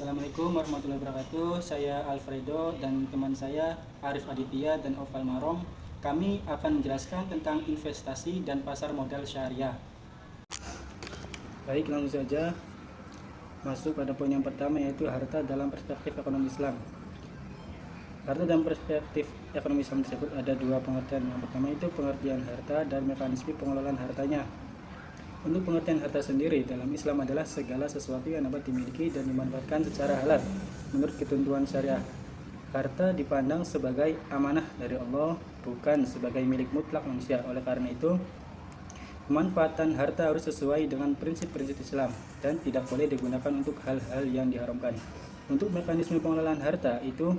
Assalamualaikum warahmatullahi wabarakatuh. Saya Alfredo dan teman saya Arif Aditya dan Oval Marom. Kami akan menjelaskan tentang investasi dan pasar modal syariah. Baik, langsung saja masuk pada poin yang pertama, yaitu harta dalam perspektif ekonomi Islam. Harta dalam perspektif ekonomi Islam tersebut ada dua pengertian. Yang pertama itu pengertian harta dan mekanisme pengelolaan hartanya. Untuk pengertian harta sendiri dalam Islam adalah segala sesuatu yang dapat dimiliki dan dimanfaatkan secara halal menurut ketentuan syariah. Harta dipandang sebagai amanah dari Allah, bukan sebagai milik mutlak manusia. Oleh karena itu, pemanfaatan harta harus sesuai dengan prinsip-prinsip Islam dan tidak boleh digunakan untuk hal-hal yang diharamkan. Untuk mekanisme pengelolaan harta itu,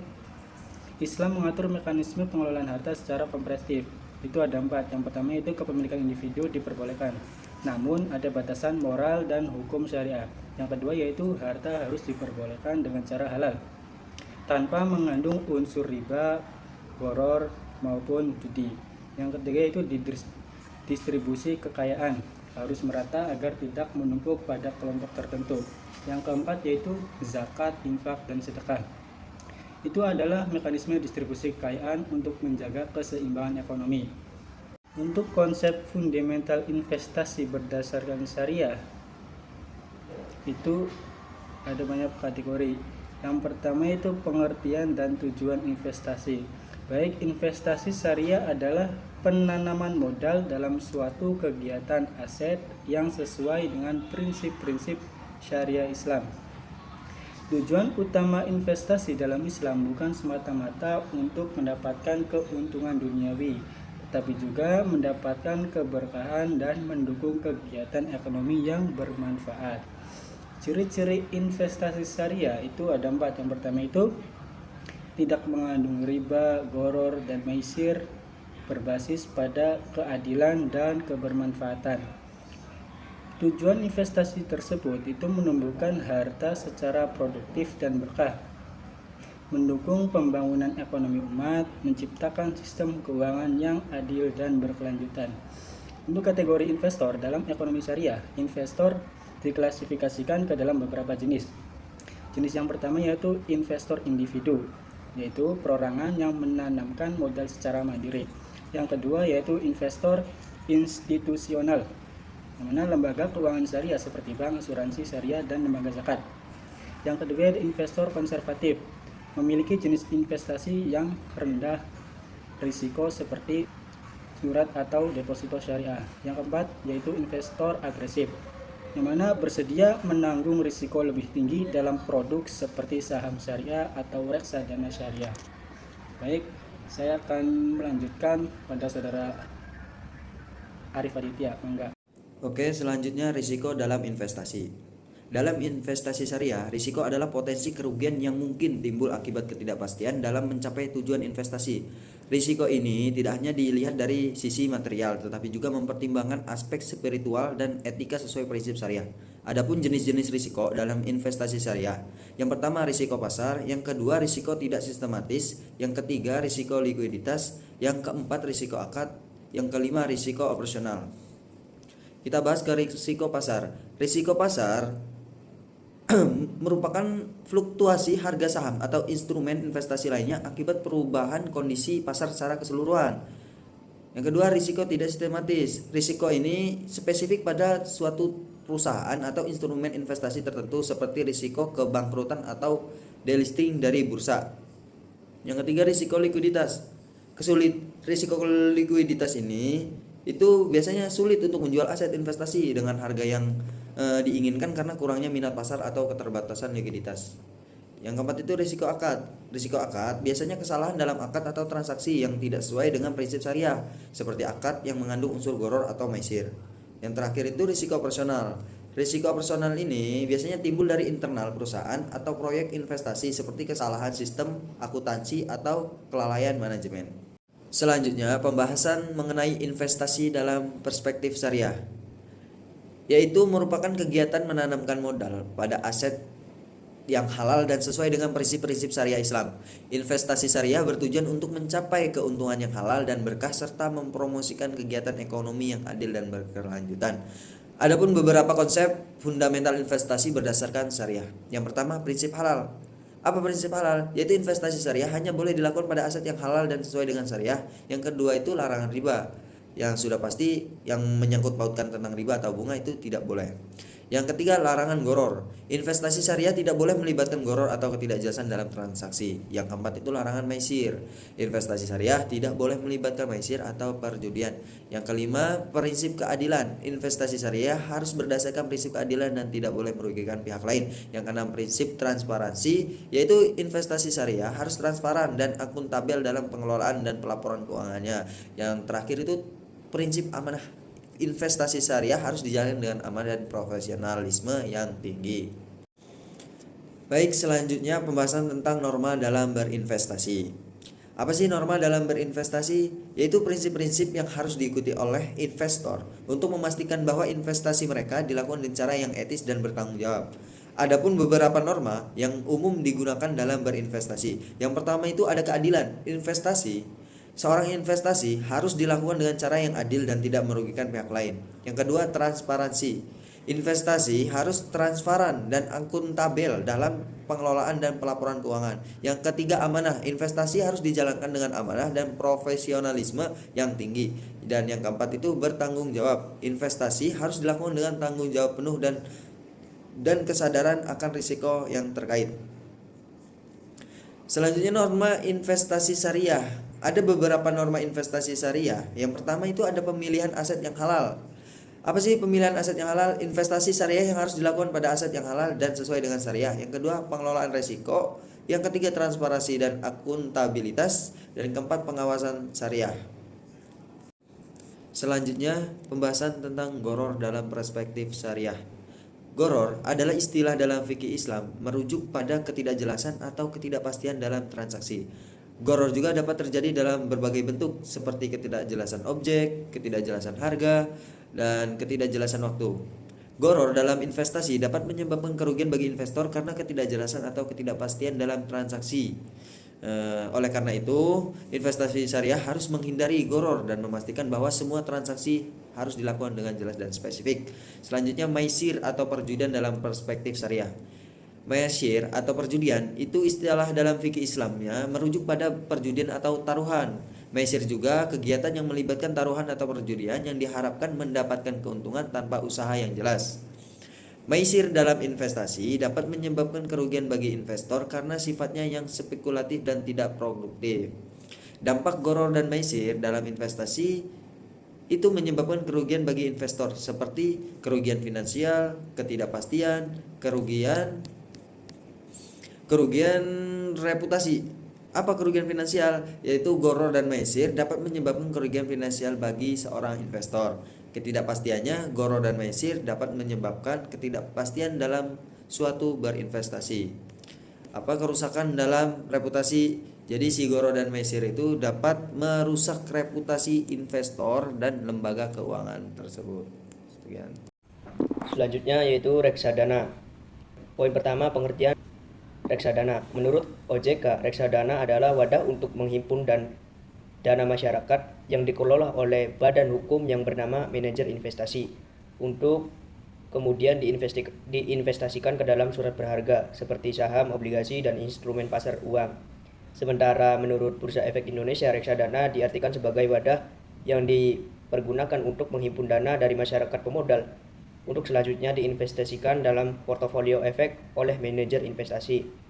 Islam mengatur mekanisme pengelolaan harta secara komprehensif. Itu ada 4. Yang pertama itu kepemilikan individu diperbolehkan, namun ada batasan moral dan hukum syariah. Yang kedua yaitu harta harus diperbolehkan dengan cara halal, tanpa mengandung unsur riba, gharar maupun judi. Yang ketiga itu distribusi kekayaan harus merata agar tidak menumpuk pada kelompok tertentu. Yang keempat yaitu zakat, infak, dan sedekah. Itu adalah mekanisme distribusi kekayaan untuk menjaga keseimbangan ekonomi. Untuk konsep fundamental investasi berdasarkan syariah itu ada banyak kategori. Yang pertama itu pengertian dan tujuan investasi. Baik, investasi syariah adalah penanaman modal dalam suatu kegiatan aset yang sesuai dengan prinsip-prinsip syariah Islam. Tujuan utama investasi dalam Islam bukan semata-mata untuk mendapatkan keuntungan duniawi, tetapi juga mendapatkan keberkahan dan mendukung kegiatan ekonomi yang bermanfaat. Ciri-ciri investasi syariah itu ada 4. Yang pertama itu tidak mengandung riba, gharar, dan maisir, berbasis pada keadilan dan kebermanfaatan. Tujuan investasi tersebut itu menumbuhkan harta secara produktif dan berkah, mendukung pembangunan ekonomi umat, menciptakan sistem keuangan yang adil dan berkelanjutan. Untuk kategori investor dalam ekonomi syariah, investor diklasifikasikan ke dalam beberapa jenis. Jenis yang pertama yaitu investor individu, yaitu perorangan yang menanamkan modal secara mandiri. Yang kedua yaitu investor institusional, yang mana lembaga keuangan syariah seperti bank, asuransi syariah, dan lembaga zakat. Yang kedua yaitu investor konservatif, memiliki jenis investasi yang rendah risiko seperti surat atau deposito syariah. Yang keempat yaitu investor agresif, yang mana bersedia menanggung risiko lebih tinggi dalam produk seperti saham syariah atau reksadana syariah. Baik, saya akan melanjutkan pada saudara Arif Aditya. Mangga. Oke, selanjutnya risiko dalam investasi. Dalam investasi syariah, risiko adalah potensi kerugian yang mungkin timbul akibat ketidakpastian dalam mencapai tujuan investasi. Risiko ini tidak hanya dilihat dari sisi material, tetapi juga mempertimbangkan aspek spiritual dan etika sesuai prinsip syariah. Adapun jenis-jenis risiko dalam investasi syariah, yang pertama risiko pasar, yang kedua risiko tidak sistematis, yang ketiga risiko likuiditas, yang keempat risiko akad, yang kelima risiko operasional. Kita bahas ke risiko pasar. Risiko pasar merupakan fluktuasi harga saham atau instrumen investasi lainnya akibat perubahan kondisi pasar secara keseluruhan. Yang kedua, risiko tidak sistematis. Risiko ini spesifik pada suatu perusahaan atau instrumen investasi tertentu seperti risiko kebangkrutan atau delisting dari bursa. Yang ketiga, risiko likuiditas. Risiko likuiditas ini itu biasanya sulit untuk menjual aset investasi dengan harga yang diinginkan karena kurangnya minat pasar atau keterbatasan likuiditas. Yang keempat itu risiko akad. Risiko akad biasanya kesalahan dalam akad atau transaksi yang tidak sesuai dengan prinsip syariah, seperti akad yang mengandung unsur gharar atau maisir. Yang terakhir itu risiko operasional. Risiko operasional ini biasanya timbul dari internal perusahaan atau proyek investasi seperti kesalahan sistem akuntansi atau kelalaian manajemen. Selanjutnya, pembahasan mengenai investasi dalam perspektif syariah, yaitu merupakan kegiatan menanamkan modal pada aset yang halal dan sesuai dengan prinsip-prinsip syariah Islam. Investasi syariah bertujuan untuk mencapai keuntungan yang halal dan berkah serta mempromosikan kegiatan ekonomi yang adil dan berkelanjutan. Adapun beberapa konsep fundamental investasi berdasarkan syariah. Yang pertama, prinsip halal. Apa prinsip halal? Yaitu investasi syariah hanya boleh dilakukan pada aset yang halal dan sesuai dengan syariah. Yang kedua itu larangan riba. Yang sudah pasti yang menyangkut pautkan tentang riba atau bunga itu tidak boleh. Yang ketiga, larangan goror. Investasi syariah tidak boleh melibatkan goror atau ketidakjelasan dalam transaksi. Yang keempat itu larangan maisir. Investasi syariah tidak boleh melibatkan maisir atau perjudian. Yang kelima, prinsip keadilan. Investasi syariah harus berdasarkan prinsip keadilan dan tidak boleh merugikan pihak lain. Yang keenam, prinsip transparansi, yaitu investasi syariah harus transparan dan akuntabel dalam pengelolaan dan pelaporan keuangannya. Yang terakhir itu prinsip amanah. Investasi syariah harus dijalani dengan amanah dan profesionalisme yang tinggi. Baik, selanjutnya pembahasan tentang norma dalam berinvestasi. Apa sih norma dalam berinvestasi? Yaitu prinsip-prinsip yang harus diikuti oleh investor untuk memastikan bahwa investasi mereka dilakukan dengan cara yang etis dan bertanggung jawab. Adapun beberapa norma yang umum digunakan dalam berinvestasi. Yang pertama itu ada keadilan. Seorang investasi harus dilakukan dengan cara yang adil dan tidak merugikan pihak lain. Yang kedua, transparansi. Investasi harus transparan dan akuntabel dalam pengelolaan dan pelaporan keuangan. Yang ketiga, amanah. Investasi harus dijalankan dengan amanah dan profesionalisme yang tinggi. Dan yang keempat itu bertanggung jawab. Investasi harus dilakukan dengan tanggung jawab penuh dan kesadaran akan risiko yang terkait. Selanjutnya, norma investasi syariah. Ada beberapa norma investasi syariah. Yang pertama itu ada pemilihan aset yang halal. Apa sih pemilihan aset yang halal? Investasi syariah yang harus dilakukan pada aset yang halal dan sesuai dengan syariah. Yang kedua, pengelolaan risiko. Yang ketiga, transparansi dan akuntabilitas. Dan yang keempat, pengawasan syariah. Selanjutnya, pembahasan tentang goror dalam perspektif syariah. Goror adalah istilah dalam fikih Islam merujuk pada ketidakjelasan atau ketidakpastian dalam transaksi. Goror juga dapat terjadi dalam berbagai bentuk seperti ketidakjelasan objek, ketidakjelasan harga, dan ketidakjelasan waktu. Goror dalam investasi dapat menyebabkan kerugian bagi investor karena ketidakjelasan atau ketidakpastian dalam transaksi. Oleh karena itu, investasi syariah harus menghindari goror dan memastikan bahwa semua transaksi harus dilakukan dengan jelas dan spesifik. Selanjutnya, maisir atau perjudian dalam perspektif syariah. Maisir atau perjudian itu istilah dalam fikih Islamnya merujuk pada perjudian atau taruhan. Maisir juga kegiatan yang melibatkan taruhan atau perjudian yang diharapkan mendapatkan keuntungan tanpa usaha yang jelas. Maisir dalam investasi dapat menyebabkan kerugian bagi investor karena sifatnya yang spekulatif dan tidak produktif. Dampak goror dan maisir dalam investasi itu menyebabkan kerugian bagi investor seperti kerugian finansial, ketidakpastian, kerugian reputasi. Apa kerugian finansial? Yaitu goror dan maisir dapat menyebabkan kerugian finansial bagi seorang investor. Ketidakpastiannya, goror dan maisir dapat menyebabkan ketidakpastian dalam suatu berinvestasi. Apa kerusakan dalam reputasi? Jadi si goror dan maisir itu dapat merusak reputasi investor dan lembaga keuangan tersebut. Sekian. Selanjutnya yaitu reksadana. Poin pertama, pengertian reksadana. Menurut OJK, reksadana adalah wadah untuk menghimpun dana masyarakat yang dikelola oleh badan hukum yang bernama manajer investasi untuk kemudian diinvestasikan ke dalam surat berharga seperti saham, obligasi, dan instrumen pasar uang. Sementara menurut Bursa Efek Indonesia, reksadana diartikan sebagai wadah yang dipergunakan untuk menghimpun dana dari masyarakat pemodal untuk selanjutnya diinvestasikan dalam portofolio efek oleh manajer investasi.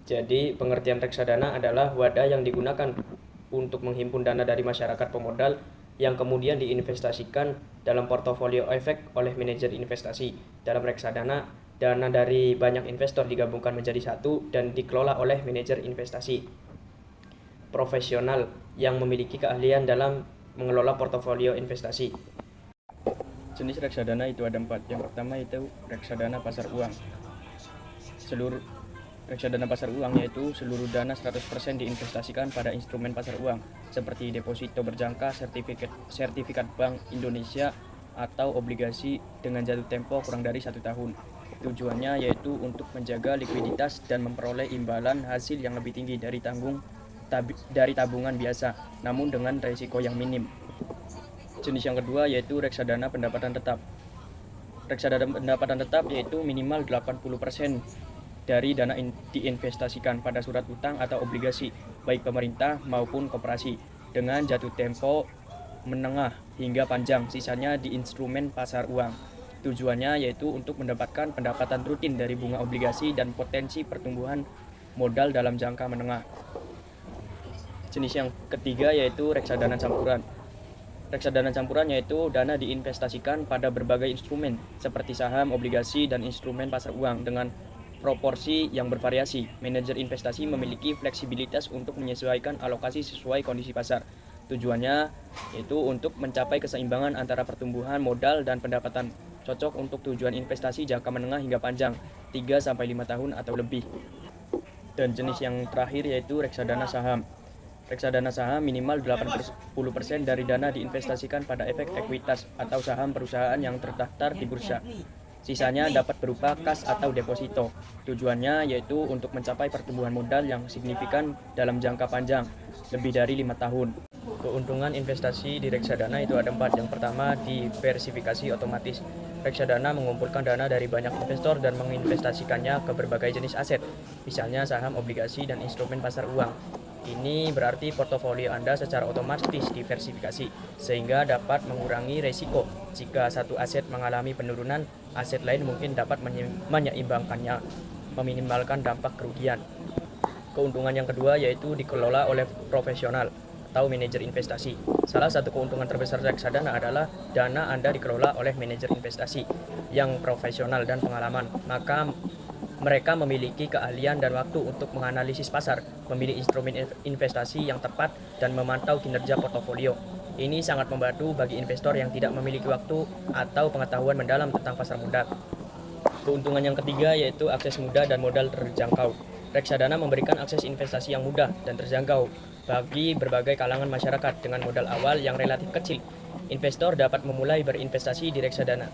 Jadi pengertian reksadana adalah wadah yang digunakan untuk menghimpun dana dari masyarakat pemodal yang kemudian diinvestasikan dalam portofolio efek oleh manajer investasi. Dalam reksadana, dana dari banyak investor digabungkan menjadi satu dan dikelola oleh manajer investasi profesional yang memiliki keahlian dalam mengelola portofolio investasi. Jenis reksadana itu ada 4. Yang pertama itu reksadana pasar uang. Seluruh reksadana pasar uang yaitu seluruh dana 100% diinvestasikan pada instrumen pasar uang seperti deposito berjangka, sertifikat Bank Indonesia atau obligasi dengan jatuh tempo kurang dari 1 tahun. Tujuannya yaitu untuk menjaga likuiditas dan memperoleh imbalan hasil yang lebih tinggi dari tabungan biasa, namun dengan risiko yang minim. Jenis yang kedua yaitu reksadana pendapatan tetap. Reksadana pendapatan tetap yaitu minimal 80% dari dana diinvestasikan pada surat utang atau obligasi, baik pemerintah maupun koperasi, dengan jatuh tempo menengah hingga panjang, sisanya di instrumen pasar uang. Tujuannya yaitu untuk mendapatkan pendapatan rutin dari bunga obligasi dan potensi pertumbuhan modal dalam jangka menengah. Jenis yang ketiga yaitu reksadana campuran. Reksadana campuran yaitu dana diinvestasikan pada berbagai instrumen seperti saham, obligasi, dan instrumen pasar uang dengan proporsi yang bervariasi. Manajer investasi memiliki fleksibilitas untuk menyesuaikan alokasi sesuai kondisi pasar. Tujuannya yaitu untuk mencapai keseimbangan antara pertumbuhan modal dan pendapatan, cocok untuk tujuan investasi jangka menengah hingga panjang, 3-5 tahun atau lebih. Dan jenis yang terakhir yaitu reksadana saham. Reksadana saham minimal 80% dari dana diinvestasikan pada efek ekuitas atau saham perusahaan yang terdaftar di bursa. Sisanya dapat berupa kas atau deposito. Tujuannya yaitu untuk mencapai pertumbuhan modal yang signifikan dalam jangka panjang, lebih dari 5 tahun. Keuntungan investasi di reksadana itu ada 4. Yang pertama, diversifikasi otomatis. Reksadana mengumpulkan dana dari banyak investor dan menginvestasikannya ke berbagai jenis aset, misalnya saham, obligasi, dan instrumen pasar uang. Ini berarti portofolio Anda secara otomatis diversifikasi, sehingga dapat mengurangi risiko. Jika satu aset mengalami penurunan, aset lain mungkin dapat menyeimbangkannya, meminimalkan dampak kerugian. Keuntungan yang kedua yaitu dikelola oleh profesional atau manajer investasi. Salah satu keuntungan terbesar reksadana adalah dana Anda dikelola oleh manajer investasi yang profesional dan pengalaman. Maka mereka memiliki keahlian dan waktu untuk menganalisis pasar, memilih instrumen investasi yang tepat, dan memantau kinerja portofolio. Ini sangat membantu bagi investor yang tidak memiliki waktu atau pengetahuan mendalam tentang pasar modal. Keuntungan yang ketiga yaitu akses mudah dan modal terjangkau. Reksadana memberikan akses investasi yang mudah dan terjangkau bagi berbagai kalangan masyarakat dengan modal awal yang relatif kecil. Investor dapat memulai berinvestasi di reksadana.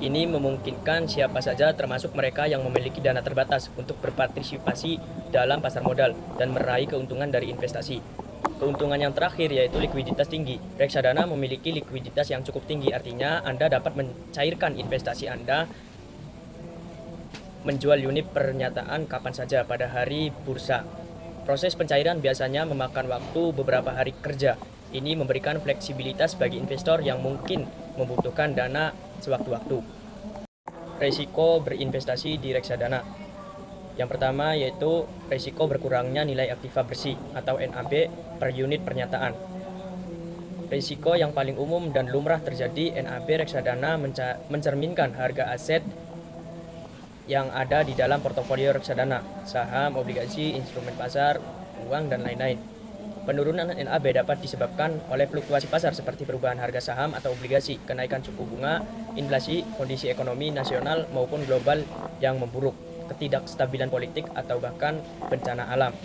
Ini memungkinkan siapa saja termasuk mereka yang memiliki dana terbatas untuk berpartisipasi dalam pasar modal dan meraih keuntungan dari investasi. Keuntungan yang terakhir yaitu likuiditas tinggi. Reksadana memiliki likuiditas yang cukup tinggi, artinya Anda dapat mencairkan investasi Anda, menjual unit pernyataan kapan saja pada hari bursa. Proses pencairan biasanya memakan waktu beberapa hari kerja. Ini memberikan fleksibilitas bagi investor yang mungkin membutuhkan dana sewaktu-waktu. Risiko berinvestasi di reksadana. Yang pertama yaitu risiko berkurangnya nilai aktiva bersih atau NAB per unit pernyataan. Risiko yang paling umum dan lumrah terjadi NAB reksadana mencerminkan harga aset yang ada di dalam portofolio reksadana, saham, obligasi, instrumen pasar, uang, dan lain-lain. Penurunan NAB dapat disebabkan oleh fluktuasi pasar seperti perubahan harga saham atau obligasi, kenaikan suku bunga, inflasi, kondisi ekonomi nasional maupun global yang memburuk, ketidakstabilan politik, atau bahkan bencana alam.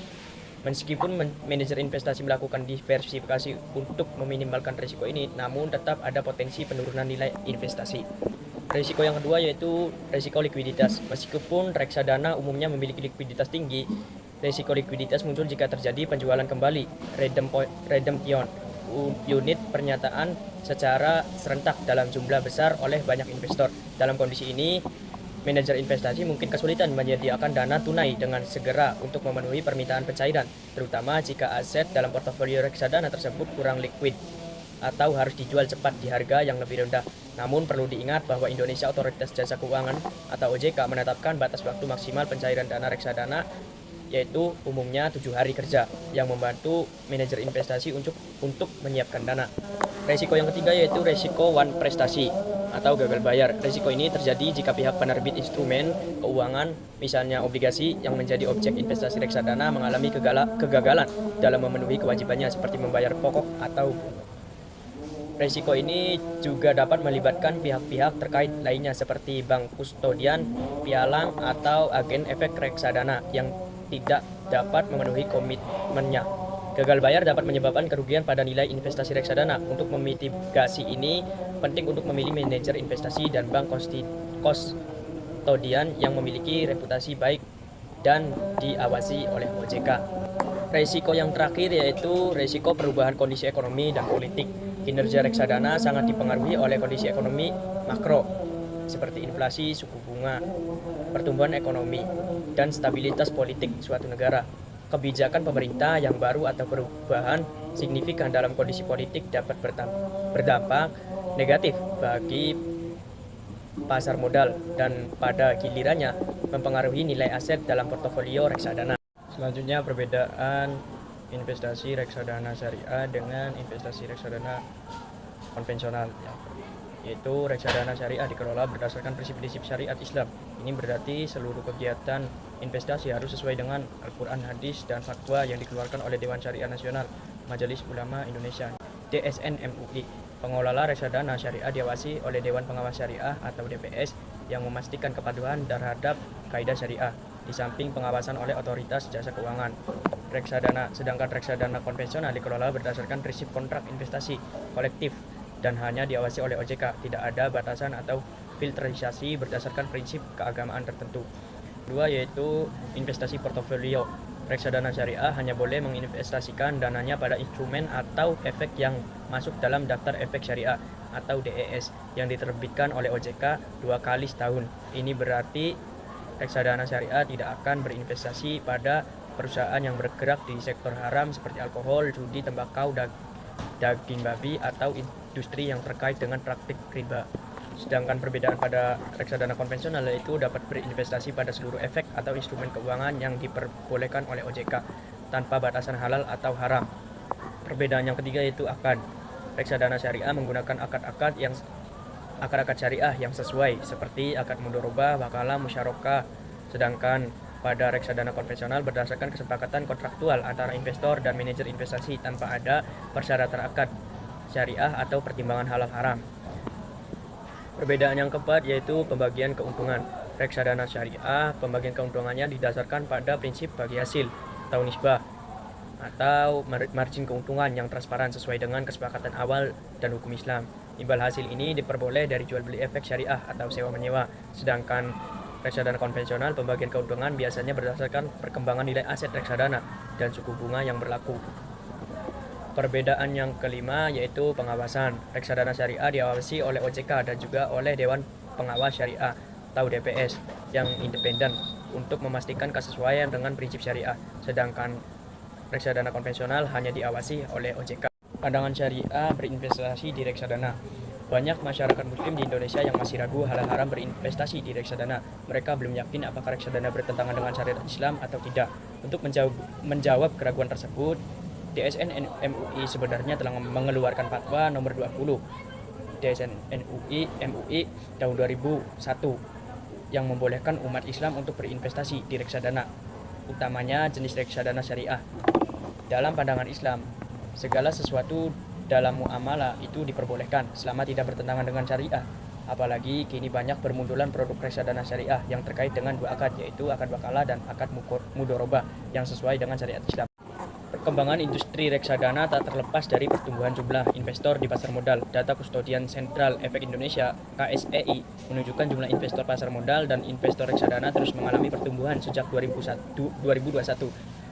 Meskipun manajer investasi melakukan diversifikasi untuk meminimalkan risiko ini, namun tetap ada potensi penurunan nilai investasi. Risiko yang kedua yaitu risiko likuiditas. Meskipun reksadana umumnya memiliki likuiditas tinggi, risiko likuiditas muncul jika terjadi penjualan kembali redemption unit pernyataan secara serentak dalam jumlah besar oleh banyak investor. Dalam kondisi ini, manajer investasi mungkin kesulitan menyediakan dana tunai dengan segera untuk memenuhi permintaan pencairan, terutama jika aset dalam portofolio reksadana tersebut kurang liquid atau harus dijual cepat di harga yang lebih rendah. Namun perlu diingat bahwa Indonesia Otoritas Jasa Keuangan atau OJK menetapkan batas waktu maksimal pencairan dana reksadana yaitu umumnya 7 hari kerja yang membantu manajer investasi untuk menyiapkan dana. Risiko yang ketiga yaitu risiko one prestasi atau gagal bayar. Risiko ini terjadi jika pihak penerbit instrumen keuangan, misalnya obligasi yang menjadi objek investasi reksadana, mengalami kegagalan dalam memenuhi kewajibannya seperti membayar pokok atau bunga. Risiko ini juga dapat melibatkan pihak-pihak terkait lainnya seperti bank kustodian, pialang, atau agen efek reksadana yang tidak dapat memenuhi komitmennya. Gagal bayar dapat menyebabkan kerugian pada nilai investasi reksadana. Untuk memitigasi ini, penting untuk memilih manajer investasi dan bank kustodian yang memiliki reputasi baik dan diawasi oleh OJK. Risiko yang terakhir yaitu risiko perubahan kondisi ekonomi dan politik. Kinerja reksadana sangat dipengaruhi oleh kondisi ekonomi makro seperti inflasi, suku bunga, pertumbuhan ekonomi, dan stabilitas politik suatu negara. Kebijakan pemerintah yang baru atau perubahan signifikan dalam kondisi politik dapat berdampak negatif bagi pasar modal dan pada gilirannya mempengaruhi nilai aset dalam portofolio reksadana. Selanjutnya perbedaan investasi reksadana syariah dengan investasi reksadana konvensional, yaitu reksadana syariah dikelola berdasarkan prinsip-prinsip syariat Islam. Ini berarti seluruh kegiatan investasi harus sesuai dengan Al-Quran, hadis, dan fatwa yang dikeluarkan oleh Dewan Syariah Nasional Majelis Ulama Indonesia (DSN MUI). Pengelola reksadana syariah diawasi oleh Dewan Pengawas Syariah atau DPS yang memastikan kepatuhan terhadap kaidah syariah, di samping pengawasan oleh otoritas jasa keuangan. Sedangkan reksadana konvensional dikelola berdasarkan prinsip kontrak investasi kolektif dan hanya diawasi oleh OJK. Tidak ada batasan atau filterisasi berdasarkan prinsip keagamaan tertentu. Kedua yaitu investasi portofolio. Reksadana syariah hanya boleh menginvestasikan dananya pada instrumen atau efek yang masuk dalam daftar efek syariah atau DES yang diterbitkan oleh OJK 2 kali setahun. Ini berarti reksadana syariah tidak akan berinvestasi pada perusahaan yang bergerak di sektor haram seperti alkohol, judi, tembakau, daging babi, atau industri yang terkait dengan praktik riba. Sedangkan perbedaan pada reksadana konvensional yaitu dapat berinvestasi pada seluruh efek atau instrumen keuangan yang diperbolehkan oleh OJK tanpa batasan halal atau haram. Perbedaan yang ketiga yaitu akad. Reksadana syariah menggunakan akad syariah yang sesuai seperti akad mudharabah, wakalah, musyarakah. Sedangkan pada reksadana konvensional berdasarkan kesepakatan kontraktual antara investor dan manajer investasi tanpa ada persyaratan akad syariah atau pertimbangan halal haram. Perbedaan yang keempat yaitu pembagian keuntungan. Reksadana syariah, pembagian keuntungannya didasarkan pada prinsip bagi hasil atau nisbah atau margin keuntungan yang transparan sesuai dengan kesepakatan awal dan hukum Islam. Imbal hasil ini diperboleh dari jual beli efek syariah atau sewa menyewa. Sedangkan reksadana konvensional, pembagian keuntungan biasanya berdasarkan perkembangan nilai aset reksadana dan suku bunga yang berlaku. Perbedaan yang kelima yaitu pengawasan. Reksadana syariah diawasi oleh OJK dan juga oleh Dewan Pengawas Syariah atau DPS yang independen untuk memastikan kesesuaian dengan prinsip syariah. Sedangkan reksadana konvensional hanya diawasi oleh OJK. Pandangan syariah berinvestasi di reksadana. Banyak masyarakat muslim di Indonesia yang masih ragu halal haram berinvestasi di reksadana. Mereka belum yakin apakah reksadana bertentangan dengan syariat Islam atau tidak. Untuk menjawab keraguan tersebut, DSN MUI sebenarnya telah mengeluarkan fatwa nomor 20 DSN MUI tahun 2001 yang membolehkan umat Islam untuk berinvestasi di reksadana, utamanya jenis reksadana syariah. Dalam pandangan Islam, segala sesuatu dalam muamalah itu diperbolehkan selama tidak bertentangan dengan syariah. Apalagi kini banyak bermunculan produk reksadana syariah yang terkait dengan dua akad, yaitu akad wakalah dan akad mudharabah yang sesuai dengan syariat Islam. Perkembangan industri reksadana tak terlepas dari pertumbuhan jumlah investor di pasar modal. Data Kustodian Sentral Efek Indonesia (KSEI) menunjukkan jumlah investor pasar modal dan investor reksadana terus mengalami pertumbuhan sejak 2021.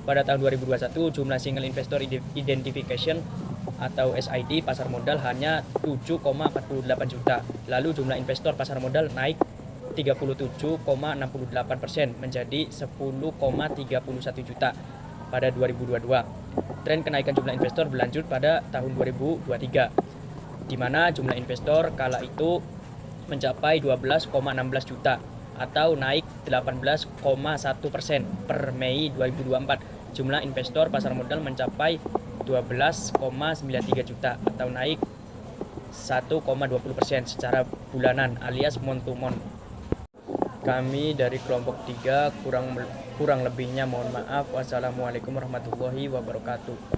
Pada tahun 2021, jumlah Single Investor Identification atau SID pasar modal hanya 7,48 juta. Lalu jumlah investor pasar modal naik 37,68% menjadi 10,31 juta pada 2022. Tren kenaikan jumlah investor berlanjut pada tahun 2023, di mana jumlah investor kala itu mencapai 12,16 juta atau naik 18,1% per Mei 2024. Jumlah investor pasar modal mencapai 12,93 juta atau naik 1,20% secara bulanan alias month to month. Kami dari kelompok 3 kurang lebihnya mohon maaf. Wassalamualaikum warahmatullahi wabarakatuh.